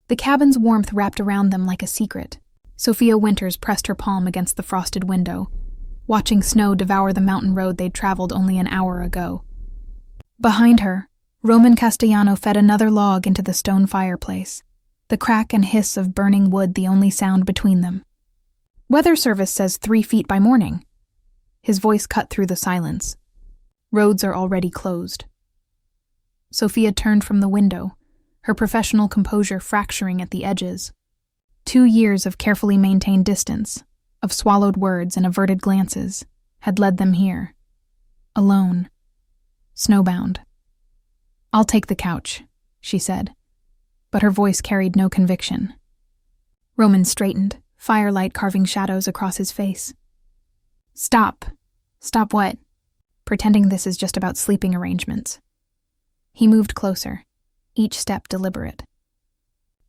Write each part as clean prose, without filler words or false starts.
The cabin's warmth wrapped around them like a secret. Sophia Winters pressed her palm against the frosted window, watching snow devour the mountain road they'd traveled only an hour ago. Behind her, Roman Castellano fed another log into the stone fireplace, the crack and hiss of burning wood the only sound between them. "Weather service says 3 feet by morning." His voice cut through the silence. "Roads are already closed." Sophia turned from the window, her professional composure fracturing at the edges. 2 years of carefully maintained distance, of swallowed words and averted glances, had led them here. Alone. Snowbound. "I'll take the couch," she said, but her voice carried no conviction. Roman straightened, firelight carving shadows across his face. "Stop. Stop what?" Pretending this is just about sleeping arrangements. He moved closer, each step deliberate.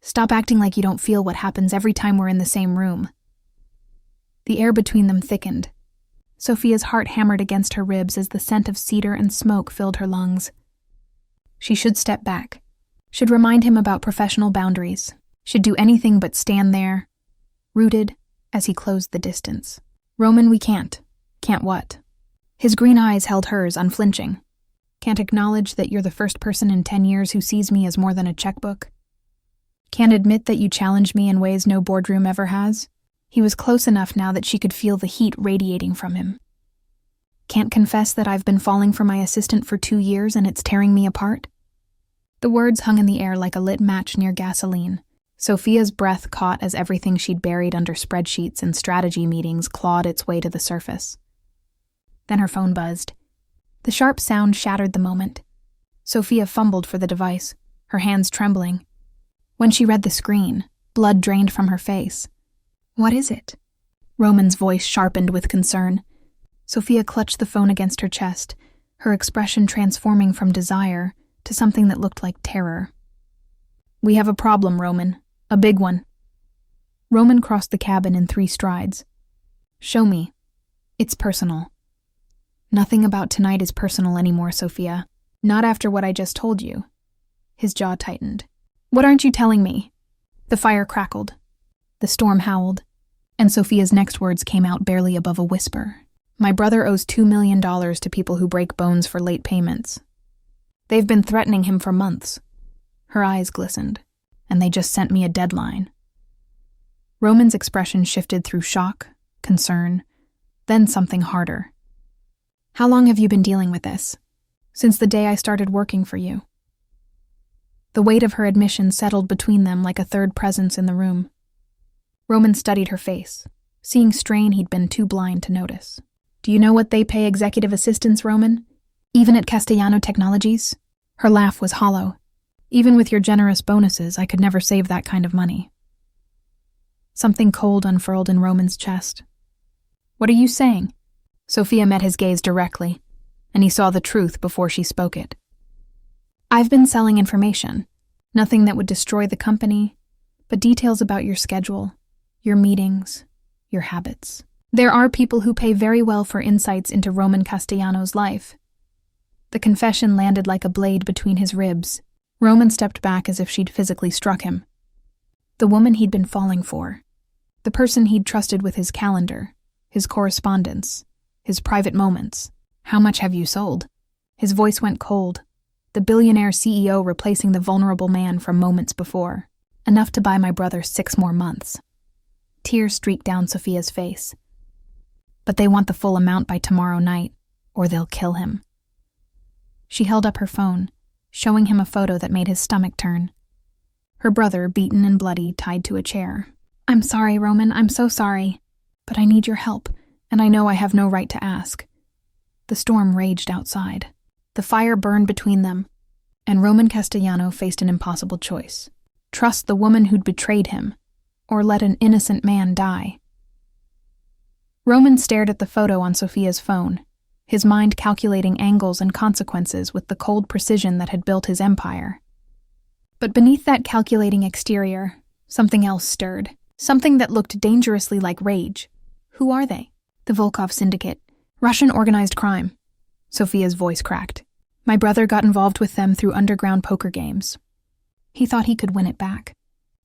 "Stop acting like you don't feel what happens every time we're in the same room." The air between them thickened. Sophia's heart hammered against her ribs as the scent of cedar and smoke filled her lungs. She should step back, should remind him about professional boundaries, should do anything but stand there, rooted, as he closed the distance. "Roman, we can't." "Can't what?" His green eyes held hers, unflinching. "Can't acknowledge that you're the first person in 10 years who sees me as more than a checkbook? Can't admit that you challenge me in ways no boardroom ever has?" He was close enough now that she could feel the heat radiating from him. "Can't confess that I've been falling for my assistant for 2 years and it's tearing me apart?" The words hung in the air like a lit match near gasoline. Sophia's breath caught as everything she'd buried under spreadsheets and strategy meetings clawed its way to the surface. Then her phone buzzed. The sharp sound shattered the moment. Sophia fumbled for the device, her hands trembling. When she read the screen, blood drained from her face. "What is it?" Roman's voice sharpened with concern. Sophia clutched the phone against her chest, her expression transforming from desire to something that looked like terror. "We have a problem, Roman. A big one." Roman crossed the cabin in 3 strides. "Show me. It's personal." "Nothing about tonight is personal anymore, Sophia. Not after what I just told you." His jaw tightened. "What aren't you telling me?" The fire crackled. The storm howled. And Sophia's next words came out barely above a whisper. "My brother owes $2 million to people who break bones for late payments. They've been threatening him for months." Her eyes glistened. "And they just sent me a deadline." Roman's expression shifted through shock, concern, then something harder. "How long have you been dealing with this?" "Since the day I started working for you." The weight of her admission settled between them like a third presence in the room. Roman studied her face, seeing strain he'd been too blind to notice. "Do you know what they pay executive assistants, Roman? Even at Castellano Technologies?" Her laugh was hollow. "Even with your generous bonuses, I could never save that kind of money." Something cold unfurled in Roman's chest. "What are you saying?" Sophia met his gaze directly, and he saw the truth before she spoke it. "I've been selling information. Nothing that would destroy the company, but details about your schedule, your meetings, your habits. There are people who pay very well for insights into Roman Castellano's life." The confession landed like a blade between his ribs. Roman stepped back as if she'd physically struck him. The woman he'd been falling for. The person he'd trusted with his calendar, his correspondence, his private moments. "How much have you sold?" His voice went cold. The billionaire CEO replacing the vulnerable man from moments before. "Enough to buy my brother 6 more months." Tears streaked down Sophia's face. "But they want the full amount by tomorrow night, or they'll kill him." She held up her phone, showing him a photo that made his stomach turn. Her brother, beaten and bloody, tied to a chair. "I'm sorry, Roman, I'm so sorry. But I need your help, and I know I have no right to ask." The storm raged outside. The fire burned between them, and Roman Castellano faced an impossible choice. Trust the woman who'd betrayed him, or let an innocent man die. Roman stared at the photo on Sophia's phone, his mind calculating angles and consequences with the cold precision that had built his empire. But beneath that calculating exterior, something else stirred, something that looked dangerously like rage. "Who are they?" "The Volkov Syndicate. Russian organized crime." Sophia's voice cracked. "My brother got involved with them through underground poker games. He thought he could win it back.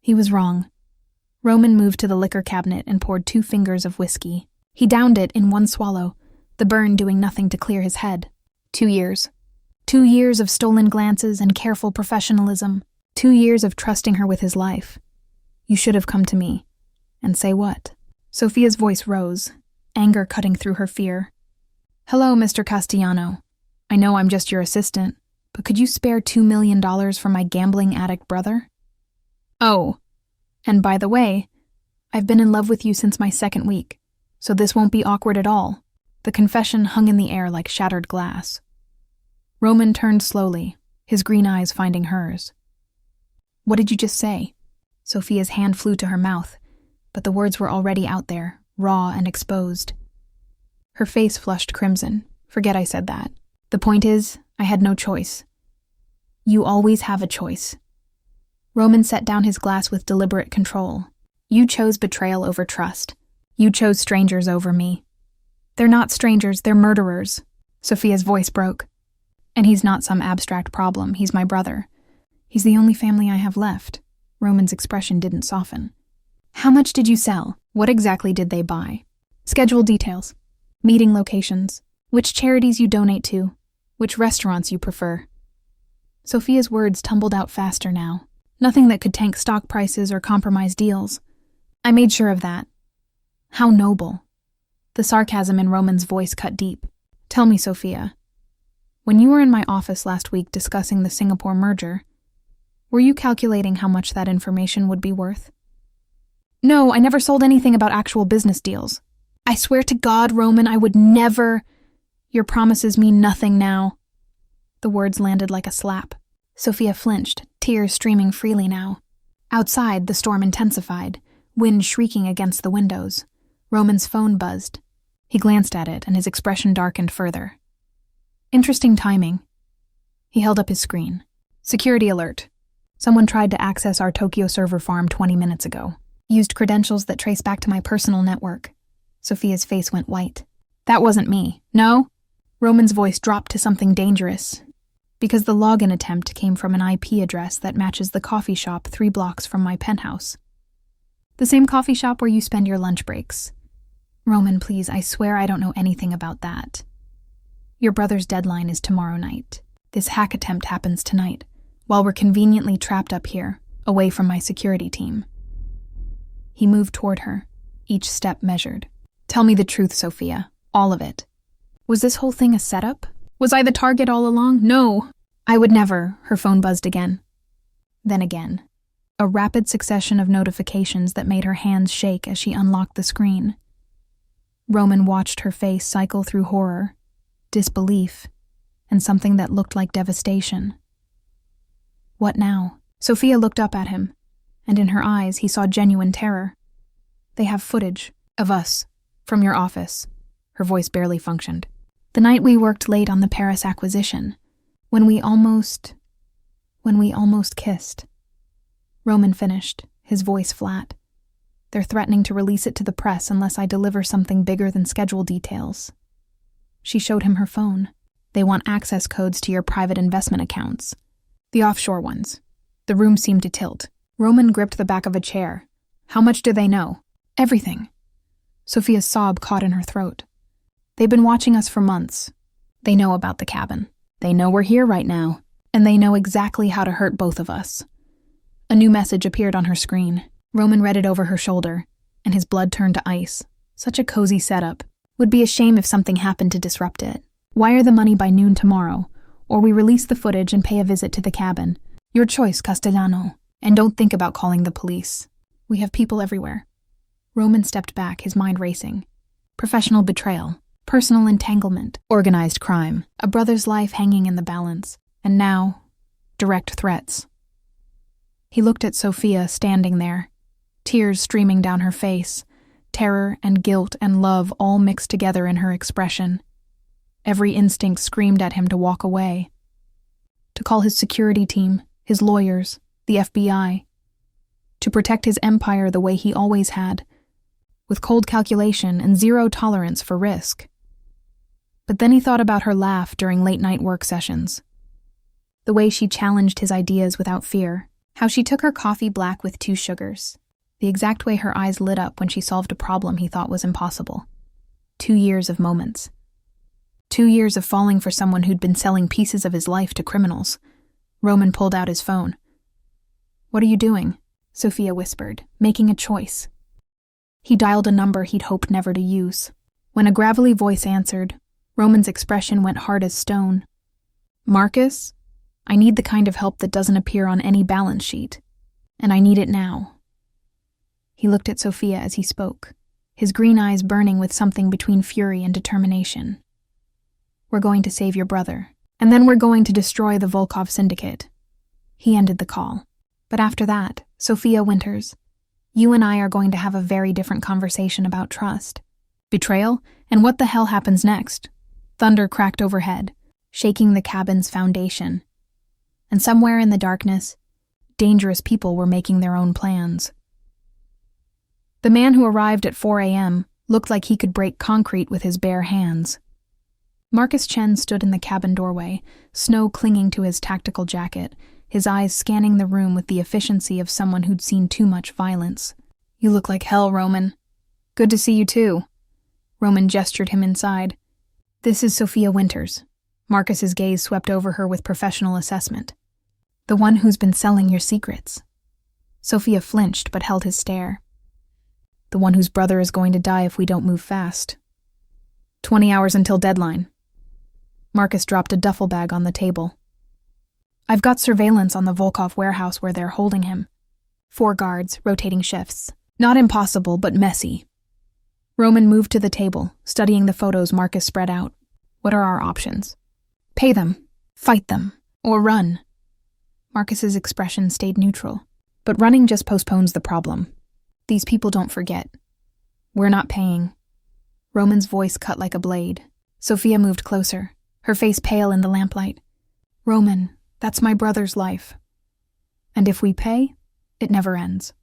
He was wrong. Roman moved to the liquor cabinet and poured 2 fingers of whiskey. He downed it in one swallow, the burn doing nothing to clear his head. 2 years. 2 years of stolen glances and careful professionalism. 2 years of trusting her with his life. You should have come to me. And say what? Sophia's voice rose, anger cutting through her fear. Hello, Mr. Castellano. I know I'm just your assistant, but could you spare $2 million for my gambling addict brother? Oh, and by the way, I've been in love with you since my 2nd week, so this won't be awkward at all. The confession hung in the air like shattered glass. Roman turned slowly, his green eyes finding hers. What did you just say? Sophia's hand flew to her mouth, but the words were already out there, raw and exposed. Her face flushed crimson. Forget I said that. The point is, I had no choice. You always have a choice. Roman set down his glass with deliberate control. You chose betrayal over trust. You chose strangers over me. They're not strangers, they're murderers. Sophia's voice broke. And he's not some abstract problem, he's my brother. He's the only family I have left. Roman's expression didn't soften. How much did you sell? What exactly did they buy? Schedule details. Meeting locations. Which charities you donate to. Which restaurants you prefer. Sophia's words tumbled out faster now. Nothing that could tank stock prices or compromise deals. I made sure of that. How noble. The sarcasm in Roman's voice cut deep. Tell me, Sophia. When you were in my office last week discussing the Singapore merger, were you calculating how much that information would be worth? No, I never sold anything about actual business deals. I swear to God, Roman, I would never... Your promises mean nothing now. The words landed like a slap. Sophia flinched, tears streaming freely now. Outside, the storm intensified, wind shrieking against the windows. Roman's phone buzzed. He glanced at it, and his expression darkened further. Interesting timing. He held up his screen. Security alert. Someone tried to access our Tokyo server farm 20 minutes ago. Used credentials that trace back to my personal network. Sophia's face went white. That wasn't me. No? Roman's voice dropped to something dangerous, because the login attempt came from an IP address that matches the coffee shop 3 blocks from my penthouse. The same coffee shop where you spend your lunch breaks. Roman, please, I swear I don't know anything about that. Your brother's deadline is tomorrow night. This hack attempt happens tonight, while we're conveniently trapped up here, away from my security team. He moved toward her, each step measured. Tell me the truth, Sophia. All of it. Was this whole thing a setup? Was I the target all along? No. I would never. Her phone buzzed again. Then again. A rapid succession of notifications that made her hands shake as she unlocked the screen. Roman watched her face cycle through horror, disbelief, and something that looked like devastation. What now? Sophia looked up at him, and in her eyes he saw genuine terror. They have footage of us from your office. Her voice barely functioned. The night we worked late on the Paris acquisition, when we almost kissed. Roman finished, his voice flat. They're threatening to release it to the press unless I deliver something bigger than schedule details. She showed him her phone. They want access codes to your private investment accounts. The offshore ones. The room seemed to tilt. Roman gripped the back of a chair. How much do they know? Everything. Sophia's sob caught in her throat. They've been watching us for months. They know about the cabin. They know we're here right now. And they know exactly how to hurt both of us. A new message appeared on her screen. Roman read it over her shoulder, and his blood turned to ice. Such a cozy setup. Would be a shame if something happened to disrupt it. Wire the money by noon tomorrow, or we release the footage and pay a visit to the cabin. Your choice, Castellano. And don't think about calling the police. We have people everywhere. Roman stepped back, his mind racing. Professional betrayal. Personal entanglement, organized crime, a brother's life hanging in the balance, and now, direct threats. He looked at Sophia standing there, tears streaming down her face, terror and guilt and love all mixed together in her expression. Every instinct screamed at him to walk away, to call his security team, his lawyers, the FBI, to protect his empire the way he always had, with cold calculation and zero tolerance for risk. But then he thought about her laugh during late-night work sessions. The way she challenged his ideas without fear. How she took her coffee black with 2 sugars, the exact way her eyes lit up when she solved a problem he thought was impossible. 2 years of moments. 2 years of falling for someone who'd been selling pieces of his life to criminals. Roman pulled out his phone. "What are you doing?" Sophia whispered, making a choice. He dialed a number he'd hoped never to use. When a gravelly voice answered, Roman's expression went hard as stone. "Marcus? I need the kind of help that doesn't appear on any balance sheet. And I need it now." He looked at Sophia as he spoke, his green eyes burning with something between fury and determination. "We're going to save your brother, and then we're going to destroy the Volkov syndicate." He ended the call. "But after that, Sophia Winters, you and I are going to have a very different conversation about trust, betrayal, and what the hell happens next." Thunder cracked overhead, shaking the cabin's foundation. And somewhere in the darkness, dangerous people were making their own plans. The man who arrived at 4 a.m. looked like he could break concrete with his bare hands. Marcus Chen stood in the cabin doorway, snow clinging to his tactical jacket, his eyes scanning the room with the efficiency of someone who'd seen too much violence. "You look like hell, Roman." "Good to see you too." Roman gestured him inside. "This is Sophia Winters." Marcus's gaze swept over her with professional assessment. "The one who's been selling your secrets." Sophia flinched but held his stare. "The one whose brother is going to die if we don't move fast. 20 hours until deadline." Marcus dropped a duffel bag on the table. "I've got surveillance on the Volkov warehouse where they're holding him. 4 guards, rotating shifts. Not impossible, but messy." Roman moved to the table, studying the photos Marcus spread out. "What are our options?" "Pay them, fight them, or run." Marcus's expression stayed neutral. "But running just postpones the problem. These people don't forget. We're not paying." Roman's voice cut like a blade. Sophia moved closer, her face pale in the lamplight. "Roman, that's my brother's life. And if we pay, it never ends.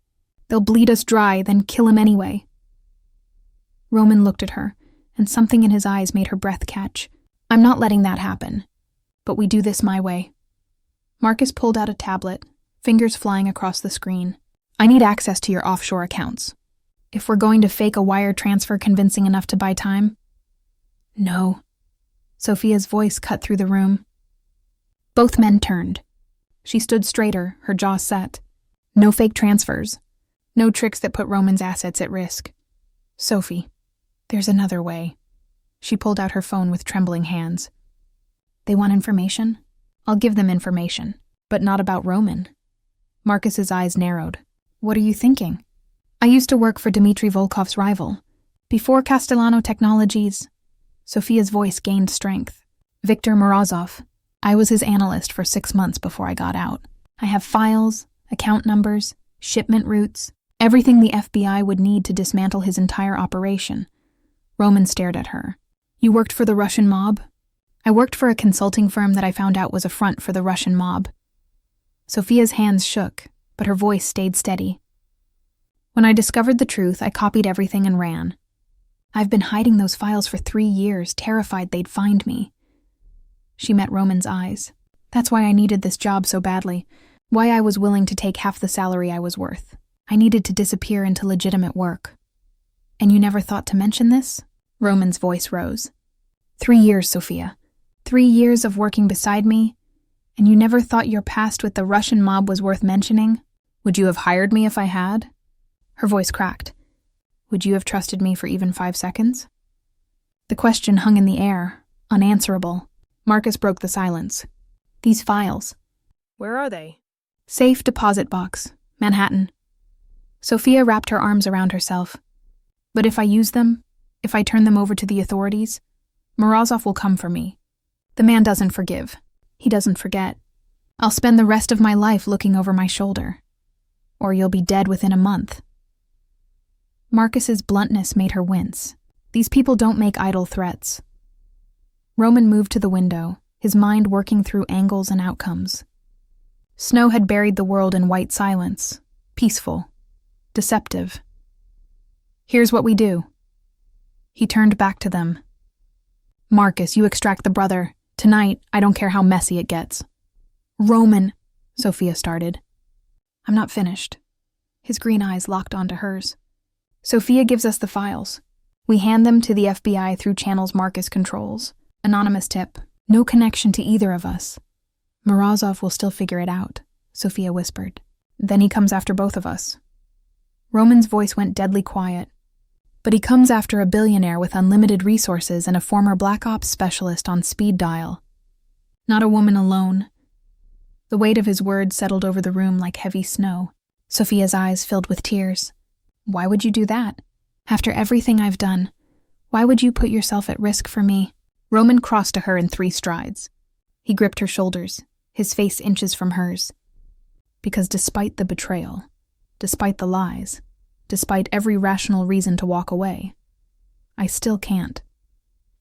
They'll bleed us dry, then kill him anyway." Roman looked at her, and something in his eyes made her breath catch. "I'm not letting that happen. But we do this my way." Marcus pulled out a tablet, fingers flying across the screen. "I need access to your offshore accounts. If we're going to fake a wire transfer convincing enough to buy time." "No." Sophia's voice cut through the room. Both men turned. She stood straighter, her jaw set. "No fake transfers. No tricks that put Roman's assets at risk. Sophie, there's another way." She pulled out her phone with trembling hands. "They want information? I'll give them information, but not about Roman." Marcus's eyes narrowed. "What are you thinking?" "I used to work for Dmitry Volkov's rival. Before Castellano Technologies." Sophia's voice gained strength. "Viktor Morozov. I was his analyst for 6 months before I got out. I have files, account numbers, shipment routes, everything the FBI would need to dismantle his entire operation." Roman stared at her. "You worked for the Russian mob?" "I worked for a consulting firm that I found out was a front for the Russian mob." Sophia's hands shook, but her voice stayed steady. "When I discovered the truth, I copied everything and ran. I've been hiding those files for 3 years, terrified they'd find me." She met Roman's eyes. "That's why I needed this job so badly, why I was willing to take half the salary I was worth. I needed to disappear into legitimate work." "And you never thought to mention this?" Roman's voice rose. 3 years, Sophia. 3 years of working beside me, and you never thought your past with the Russian mob was worth mentioning? Would you have hired me if I had?" Her voice cracked. "Would you have trusted me for even 5 seconds?" The question hung in the air, unanswerable. Marcus broke the silence. "These files." "Where are they?" "Safe deposit box, Manhattan." Sophia wrapped her arms around herself. "But if I use them, if I turn them over to the authorities, Morozov will come for me. The man doesn't forgive. He doesn't forget. I'll spend the rest of my life looking over my shoulder. Or you'll be dead within a month." Marcus's bluntness made her wince. These people don't make idle threats. Roman moved to the window, his mind working through angles and outcomes. Snow had buried the world in white silence, peaceful, deceptive. "Here's what we do." He turned back to them. "Marcus, you extract the brother. Tonight, I don't care how messy it gets." "Roman," Sophia started. I'm not finished. His green eyes locked onto hers. Sophia gives us the files. We hand them to the FBI through channels Marcus controls. Anonymous tip. No connection to either of us. Morozov will still figure it out, Sophia whispered. Then he comes after both of us. Roman's voice went deadly quiet. But he comes after a billionaire with unlimited resources and a former Black Ops specialist on speed dial. Not a woman alone. The weight of his words settled over the room like heavy snow. Sophia's eyes filled with tears. Why would you do that? After everything I've done, why would you put yourself at risk for me? Roman crossed to her in 3 strides. He gripped her shoulders, his face inches from hers. Because despite the betrayal, despite the lies, despite every rational reason to walk away, I still can't.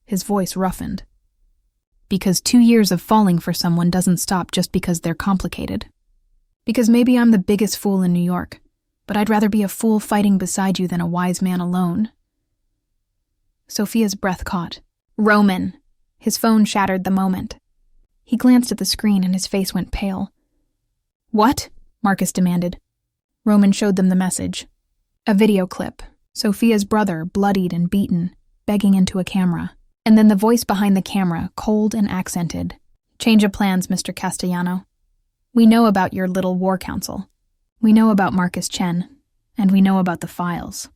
His voice roughened. Because 2 years of falling for someone doesn't stop just because they're complicated. Because maybe I'm the biggest fool in New York, but I'd rather be a fool fighting beside you than a wise man alone. Sophia's breath caught. Roman! His phone shattered the moment. He glanced at the screen and his face went pale. What? Marcus demanded. Roman showed them the message. A video clip. Sophia's brother, bloodied and beaten, begging into a camera. And then the voice behind the camera, cold and accented. Change of plans, Mr. Castellano. We know about your little war council. We know about Marcus Chen. And we know about the files.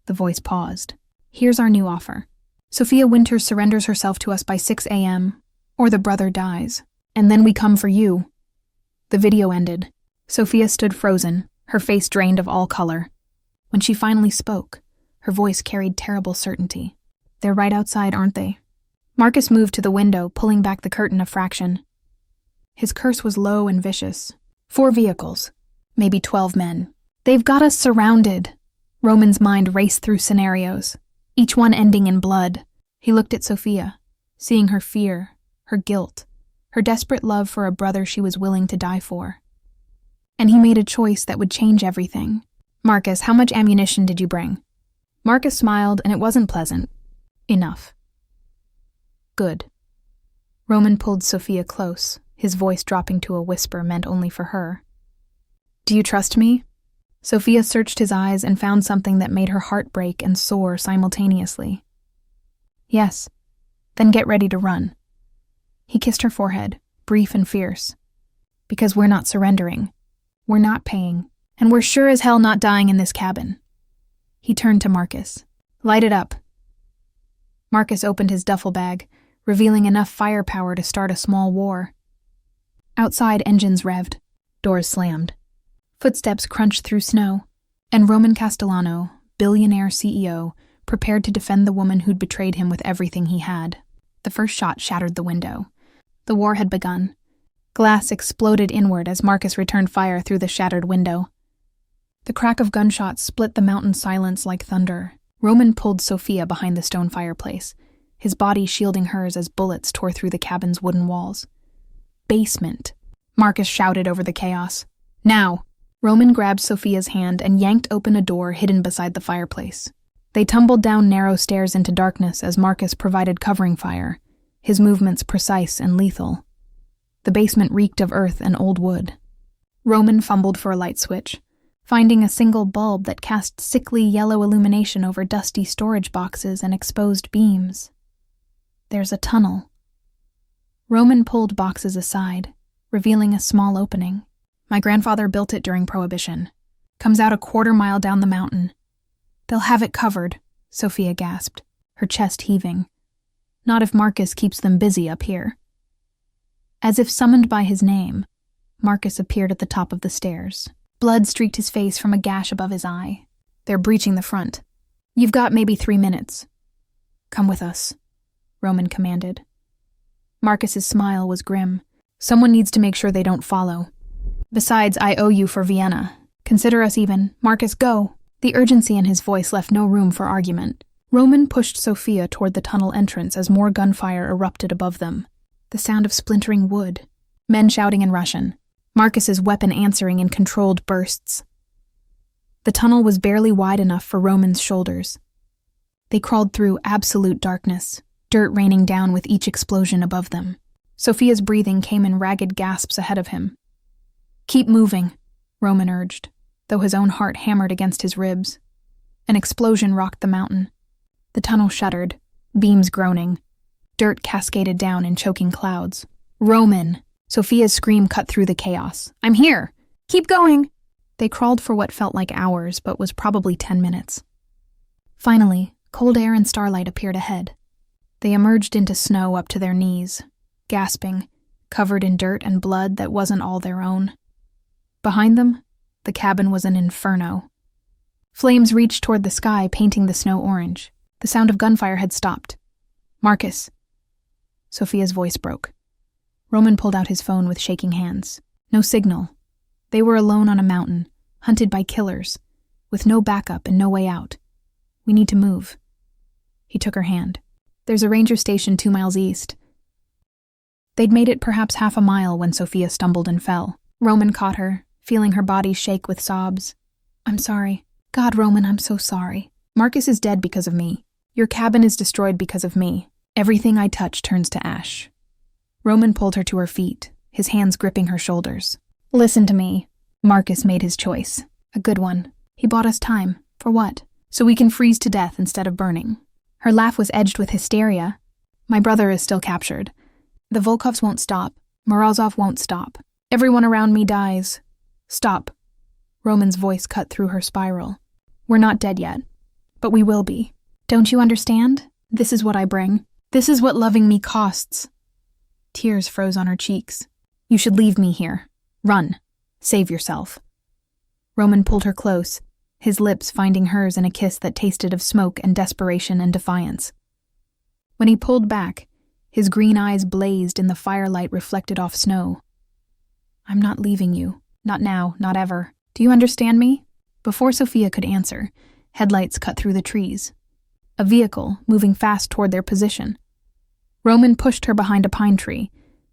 The voice paused. Here's our new offer. Sophia Winters surrenders herself to us by 6 a.m., or the brother dies. And then we come for you. The video ended. Sophia stood frozen, her face drained of all color. When she finally spoke, her voice carried terrible certainty. They're right outside, aren't they? Marcus moved to the window, pulling back the curtain a fraction. His curse was low and vicious. 4 vehicles. Maybe 12 men. They've got us surrounded. Roman's mind raced through scenarios, each one ending in blood. He looked at Sophia, seeing her fear, her guilt, her desperate love for a brother she was willing to die for. And he made a choice that would change everything. Marcus, how much ammunition did you bring? Marcus smiled, and it wasn't pleasant. Enough. Good. Roman pulled Sophia close, his voice dropping to a whisper meant only for her. Do you trust me? Sophia searched his eyes and found something that made her heart break and soar simultaneously. Yes. Then get ready to run. He kissed her forehead, brief and fierce. Because we're not surrendering. We're not paying. And we're sure as hell not dying in this cabin. He turned to Marcus. Light it up. Marcus opened his duffel bag, revealing enough firepower to start a small war. Outside, engines revved. Doors slammed. Footsteps crunched through snow. And Roman Castellano, Billionaire CEO, prepared to defend the woman who'd betrayed him with everything he had. The first shot shattered the window. The war had begun. Glass exploded inward as Marcus returned fire through the shattered window. The crack of gunshots split the mountain silence like thunder. Roman pulled Sophia behind the stone fireplace, his body shielding hers as bullets tore through the cabin's wooden walls. Basement, Marcus shouted over the chaos. Now! Roman grabbed Sophia's hand and yanked open a door hidden beside the fireplace. They tumbled down narrow stairs into darkness as Marcus provided covering fire, his movements precise and lethal. The basement reeked of earth and old wood. Roman fumbled for a light switch, finding a single bulb that cast sickly yellow illumination over dusty storage boxes and exposed beams. There's a tunnel. Roman pulled boxes aside, revealing a small opening. My grandfather built it during Prohibition. Comes out a 1/4 mile down the mountain. They'll have it covered, Sophia gasped, her chest heaving. Not if Marcus keeps them busy up here. As if summoned by his name, Marcus appeared at the top of the stairs. Blood streaked his face from a gash above his eye. They're breaching the front. You've got maybe 3 minutes. Come with us, Roman commanded. Marcus's smile was grim. Someone needs to make sure they don't follow. Besides, I owe you for Vienna. Consider us even. Marcus, go! The urgency in his voice left no room for argument. Roman pushed Sophia toward the tunnel entrance as more gunfire erupted above them. The sound of splintering wood. Men shouting in Russian. Marcus's weapon answering in controlled bursts. The tunnel was barely wide enough for Roman's shoulders. They crawled through absolute darkness, dirt raining down with each explosion above them. Sophia's breathing came in ragged gasps ahead of him. Keep moving. Roman urged, though his own heart hammered against his ribs. An explosion rocked the mountain. The tunnel shuddered, beams groaning. Dirt cascaded down in choking clouds. "Roman!" Sophia's scream cut through the chaos. "I'm here! Keep going!" They crawled for what felt like hours, but was probably 10 minutes. Finally, cold air and starlight appeared ahead. They emerged into snow up to their knees, gasping, covered in dirt and blood that wasn't all their own. Behind them, the cabin was an inferno. Flames reached toward the sky, painting the snow orange. The sound of gunfire had stopped. "Marcus." Sophia's voice broke. Roman pulled out his phone with shaking hands. No signal. They were alone on a mountain, hunted by killers, with no backup and no way out. "We need to move." He took her hand. "There's a ranger station 2 miles east." They'd made it perhaps half a mile when Sophia stumbled and fell. Roman caught her, feeling her body shake with sobs. "I'm sorry. God, Roman, I'm so sorry. Marcus is dead because of me. Your cabin is destroyed because of me. Everything I touch turns to ash." Roman pulled her to her feet, his hands gripping her shoulders. "Listen to me. Marcus made his choice. A good one. He bought us time. For what? So we can freeze to death instead of burning." Her laugh was edged with hysteria. "My brother is still captured. The Volkovs won't stop. Morozov won't stop. Everyone around me dies. Stop." Roman's voice cut through her spiral. "We're not dead yet, but we will be. Don't you understand? This is what I bring. This is what loving me costs." Tears froze on her cheeks. "You should leave me here. Run. Save yourself." Roman pulled her close, his lips finding hers in a kiss that tasted of smoke and desperation and defiance. When he pulled back, his green eyes blazed in the firelight reflected off snow. "I'm not leaving you. Not now, not ever. Do you understand me?" Before Sophia could answer, headlights cut through the trees. A vehicle moving fast toward their position. Roman pushed her behind a pine tree,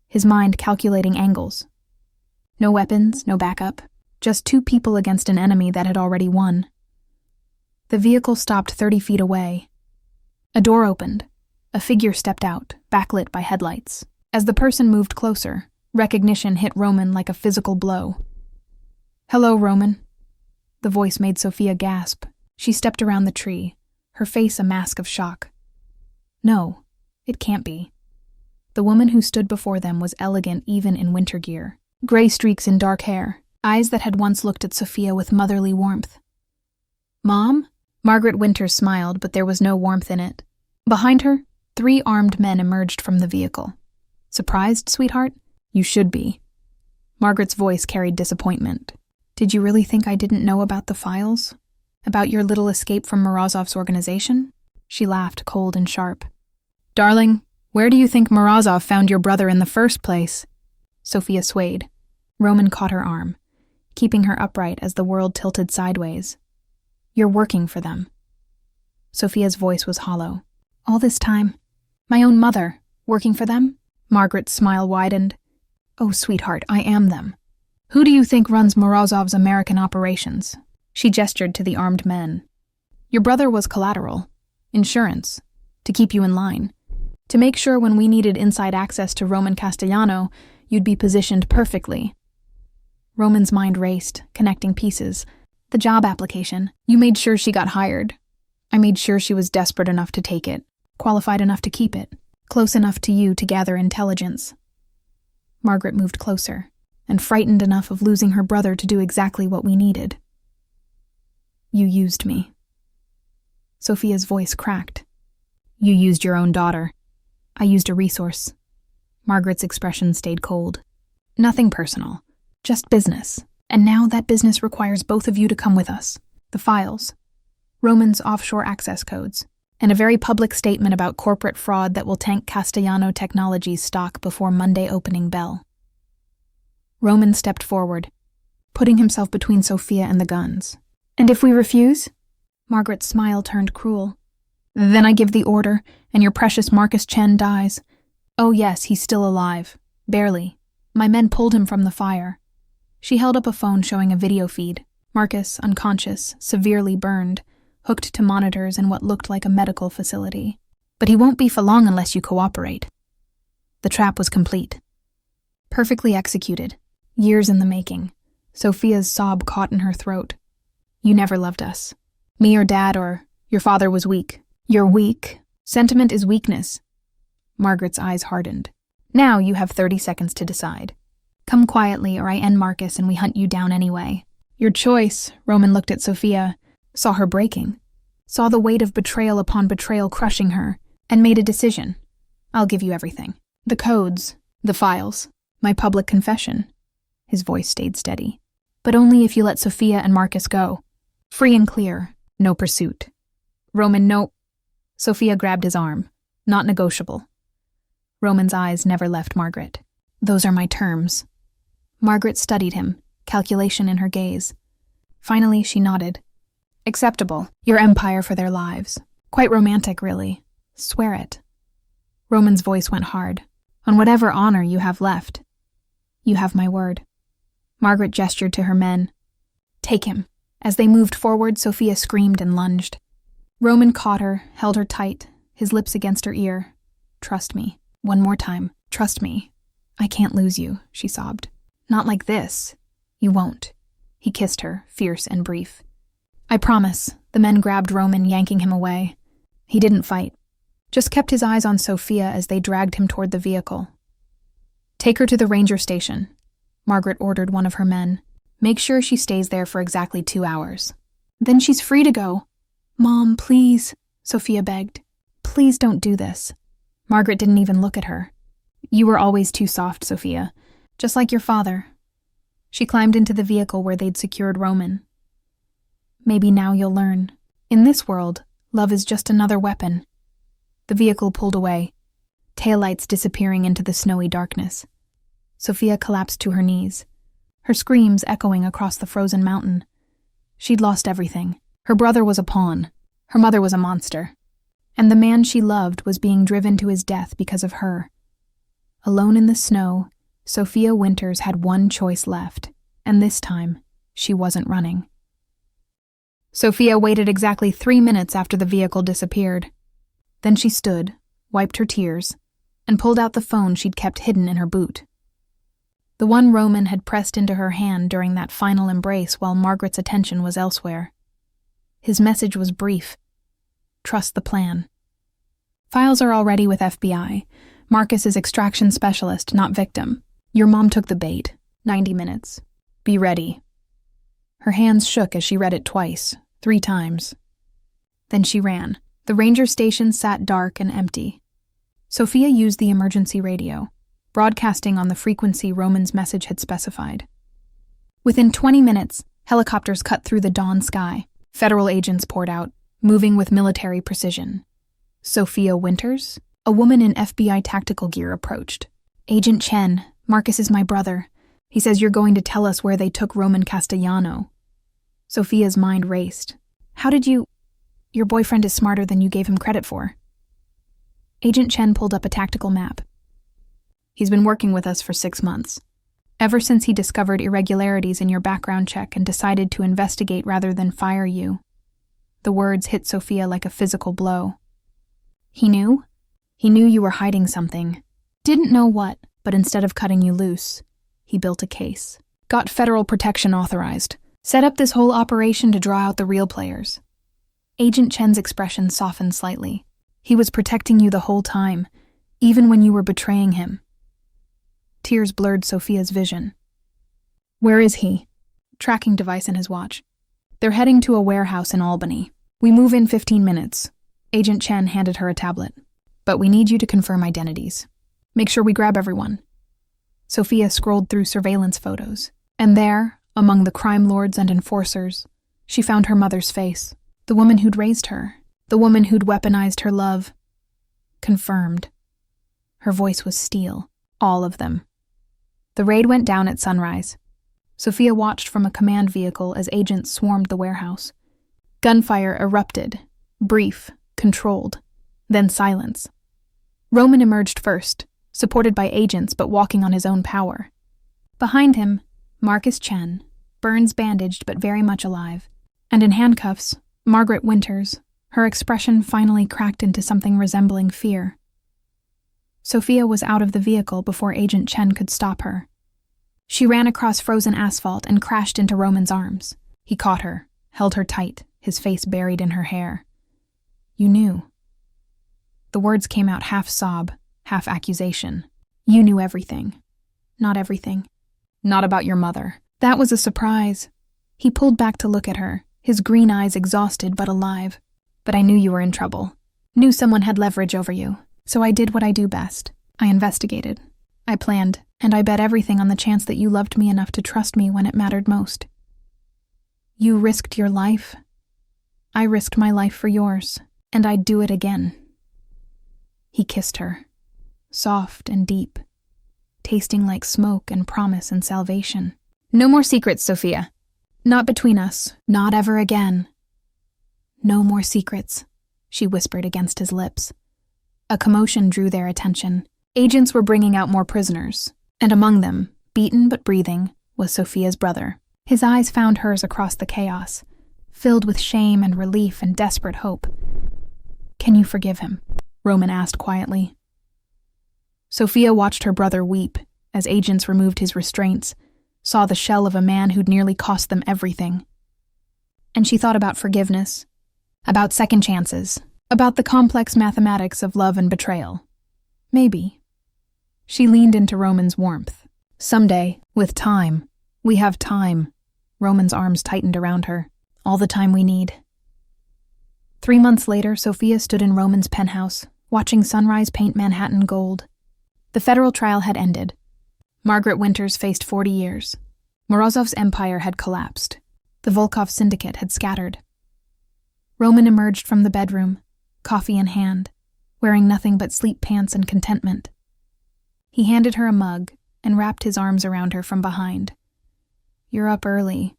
his mind calculating angles. No weapons, no backup. Just 2 people against an enemy that had already won. The vehicle stopped 30 feet away. A door opened. A figure stepped out, backlit by headlights. As the person moved closer, recognition hit Roman like a physical blow. "Hello, Roman." The voice made Sophia gasp. She stepped around the tree, her face a mask of shock. No, it can't be. The woman who stood before them was elegant even in winter gear. Gray streaks in dark hair, eyes that had once looked at Sophia with motherly warmth. "Mom?" Margaret Winters smiled, but there was no warmth in it. Behind her, 3 armed men emerged from the vehicle. "Surprised, sweetheart? You should be." Margaret's voice carried disappointment. "Did you really think I didn't know about the files? About your little escape from Morozov's organization?" She laughed, cold and sharp. "Darling, where do you think Morozov found your brother in the first place?" Sophia swayed. Roman caught her arm, keeping her upright as the world tilted sideways. "You're working for them." Sophia's voice was hollow. "All this time? My own mother, working for them?" Margaret's smile widened. "Oh, sweetheart, I am them. Who do you think runs Morozov's American operations?" She gestured to the armed men. "Your brother was collateral, insurance, to keep you in line, to make sure when we needed inside access to Roman Castellano, you'd be positioned perfectly." Roman's mind raced, connecting pieces. "The job application. You made sure she got hired. I made sure she was desperate enough to take it, qualified enough to keep it, close enough to you to gather intelligence." Margaret moved closer, and frightened enough of losing her brother to do exactly what we needed. "You used me." Sophia's voice cracked. "You used your own daughter. I used a resource." Margaret's expression stayed cold. "Nothing personal. Just business. And now that business requires both of you to come with us. The files. Roman's offshore access codes. And a very public statement about corporate fraud that will tank Castellano Technologies stock before Monday opening bell." Roman stepped forward, putting himself between Sophia and the guns. "And if we refuse?" Margaret's smile turned cruel. "Then I give the order, and your precious Marcus Chen dies. Oh yes, he's still alive. Barely. My men pulled him from the fire." She held up a phone showing a video feed. Marcus, unconscious, severely burned, hooked to monitors in what looked like a medical facility. "But he won't be for long unless you cooperate." The trap was complete. Perfectly executed. Years in the making. Sophia's sob caught in her throat. You never loved us. Me or Dad or your father was weak. You're weak. Sentiment is weakness. Margaret's eyes hardened. Now you have 30 seconds to decide. Come quietly or I end Marcus and we hunt you down anyway. Your choice. Roman looked at Sophia, saw her breaking, saw the weight of betrayal upon betrayal crushing her, and made a decision. I'll give you everything. The codes, the files, my public confession. His voice stayed steady. But only if you let Sophia and Marcus go. Free and clear, no pursuit. Roman, no. Sophia grabbed his arm. Not negotiable. Roman's eyes never left Margaret. Those are my terms. Margaret studied him, calculation in her gaze. Finally, she nodded. Acceptable. Your empire for their lives. Quite romantic, really. Swear it. Roman's voice went hard. On whatever honor you have left. You have my word. Margaret gestured to her men. Take him. As they moved forward, Sophia screamed and lunged. Roman caught her, held her tight, his lips against her ear. Trust me. One more time. Trust me. I can't lose you, she sobbed. Not like this. You won't. He kissed her, fierce and brief. I promise. The men grabbed Roman, yanking him away. He didn't fight. Just kept his eyes on Sophia as they dragged him toward the vehicle. Take her to the ranger station. Margaret ordered one of her men. Make sure she stays there for exactly 2 hours. Then she's free to go. Mom, please, Sophia begged. Please don't do this. Margaret didn't even look at her. You were always too soft, Sophia. Just like your father. She climbed into the vehicle where they'd secured Roman. Maybe now you'll learn. In this world, love is just another weapon. The vehicle pulled away, taillights disappearing into the snowy darkness. Sophia collapsed to her knees, her screams echoing across the frozen mountain. She'd lost everything. Her brother was a pawn. Her mother was a monster. And the man she loved was being driven to his death because of her. Alone in the snow, Sophia Winters had one choice left, and this time, she wasn't running. Sophia waited exactly 3 minutes after the vehicle disappeared. Then she stood, wiped her tears, and pulled out the phone she'd kept hidden in her boot. The one Roman had pressed into her hand during that final embrace while Margaret's attention was elsewhere. His message was brief. Trust the plan. Files are already with FBI. Marcus is extraction specialist, not victim. Your mom took the bait. 90 minutes. Be ready. Her hands shook as she read it twice, 3 times. Then she ran. The ranger station sat dark and empty. Sophia used the emergency radio, broadcasting on the frequency Roman's message had specified. Within 20 minutes, helicopters cut through the dawn sky. Federal agents poured out, moving with military precision. Sophia Winters, a woman in FBI tactical gear, approached. Agent Chen, Marcus is my brother. He says you're going to tell us where they took Roman Castellano. Sophia's mind raced. How did you... Your boyfriend is smarter than you gave him credit for. Agent Chen pulled up a tactical map. He's been working with us for 6 months. Ever since he discovered irregularities in your background check and decided to investigate rather than fire you. The words hit Sophia like a physical blow. He knew? He knew you were hiding something. Didn't know what, but instead of cutting you loose, he built a case. Got federal protection authorized. Set up this whole operation to draw out the real players. Agent Chen's expression softened slightly. He was protecting you the whole time, even when you were betraying him. Tears blurred Sophia's vision. Where is he? Tracking device in his watch. They're heading to a warehouse in Albany. We move in 15 minutes. Agent Chen handed her a tablet. But we need you to confirm identities. Make sure we grab everyone. Sophia scrolled through surveillance photos, and there, among the crime lords and enforcers, she found her mother's face, the woman who'd raised her, the woman who'd weaponized her love. Confirmed. Her voice was steel, all of them. The raid went down at sunrise. Sophia watched from a command vehicle as agents swarmed the warehouse. Gunfire erupted, brief, controlled, then silence. Roman emerged first, supported by agents but walking on his own power. Behind him, Marcus Chen, burns bandaged but very much alive, and in handcuffs, Margaret Winters, her expression finally cracked into something resembling fear. Sophia was out of the vehicle before Agent Chen could stop her. She ran across frozen asphalt and crashed into Roman's arms. He caught her, held her tight, his face buried in her hair. "You knew." The words came out half sob, half accusation. "You knew everything." "Not everything." "Not about your mother." That was a surprise. He pulled back to look at her, his green eyes exhausted but alive. "But I knew you were in trouble. Knew someone had leverage over you. So I did what I do best. I investigated. I planned, and I bet everything on the chance that you loved me enough to trust me when it mattered most. You risked your life. I risked my life for yours, and I'd do it again." He kissed her, soft and deep, tasting like smoke and promise and salvation. "No more secrets, Sophia. Not between us. Not ever again." "No more secrets," she whispered against his lips. A commotion drew their attention. Agents were bringing out more prisoners, and among them, beaten but breathing, was Sophia's brother. His eyes found hers across the chaos, filled with shame and relief and desperate hope. "Can you forgive him?" Roman asked quietly. Sophia watched her brother weep as agents removed his restraints, saw the shell of a man who'd nearly cost them everything. And she thought about forgiveness, about second chances, about the complex mathematics of love and betrayal. Maybe. She leaned into Roman's warmth. "Someday, with time, we have time." Roman's arms tightened around her. "All the time we need." 3 months later, Sophia stood in Roman's penthouse, watching sunrise paint Manhattan gold. The federal trial had ended. Margaret Winters faced 40 years. Morozov's empire had collapsed. The Volkov syndicate had scattered. Roman emerged from the bedroom, coffee in hand, wearing nothing but sleep pants and contentment. He handed her a mug and wrapped his arms around her from behind. "You're up early."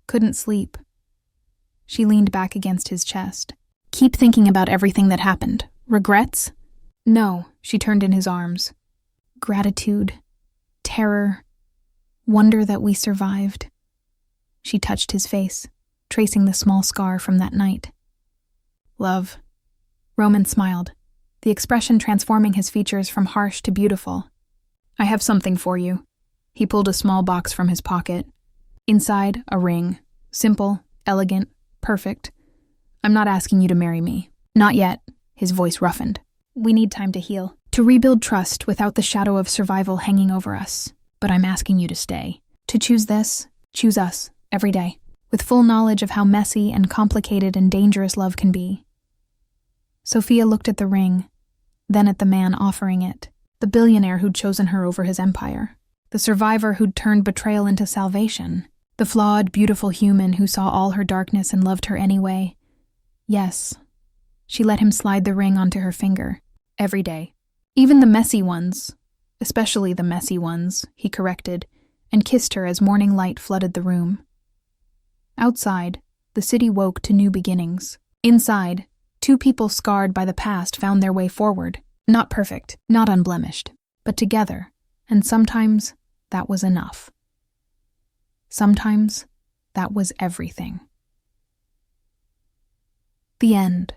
"Couldn't sleep." She leaned back against his chest. "Keep thinking about everything that happened. Regrets?" "No," she turned in his arms. "Gratitude, terror, wonder that we survived." She touched his face, tracing the small scar from that night. "Love." Roman smiled, the expression transforming his features from harsh to beautiful. "I have something for you." He pulled a small box from his pocket. Inside, a ring. Simple, elegant, perfect. "I'm not asking you to marry me." "Not yet." His voice roughened. "We need time to heal, to rebuild trust without the shadow of survival hanging over us. But I'm asking you to stay. To choose this, choose us, every day, with full knowledge of how messy and complicated and dangerous love can be." Sophia looked at the ring, then at the man offering it, the billionaire who'd chosen her over his empire, the survivor who'd turned betrayal into salvation, the flawed, beautiful human who saw all her darkness and loved her anyway. Yes, she let him slide the ring onto her finger, every day. "Even the messy ones, especially the messy ones," he corrected, and kissed her as morning light flooded the room. Outside, the city woke to new beginnings. Inside, 2 people scarred by the past found their way forward. Not perfect, not unblemished, but together, and sometimes that was enough. Sometimes that was everything. The end.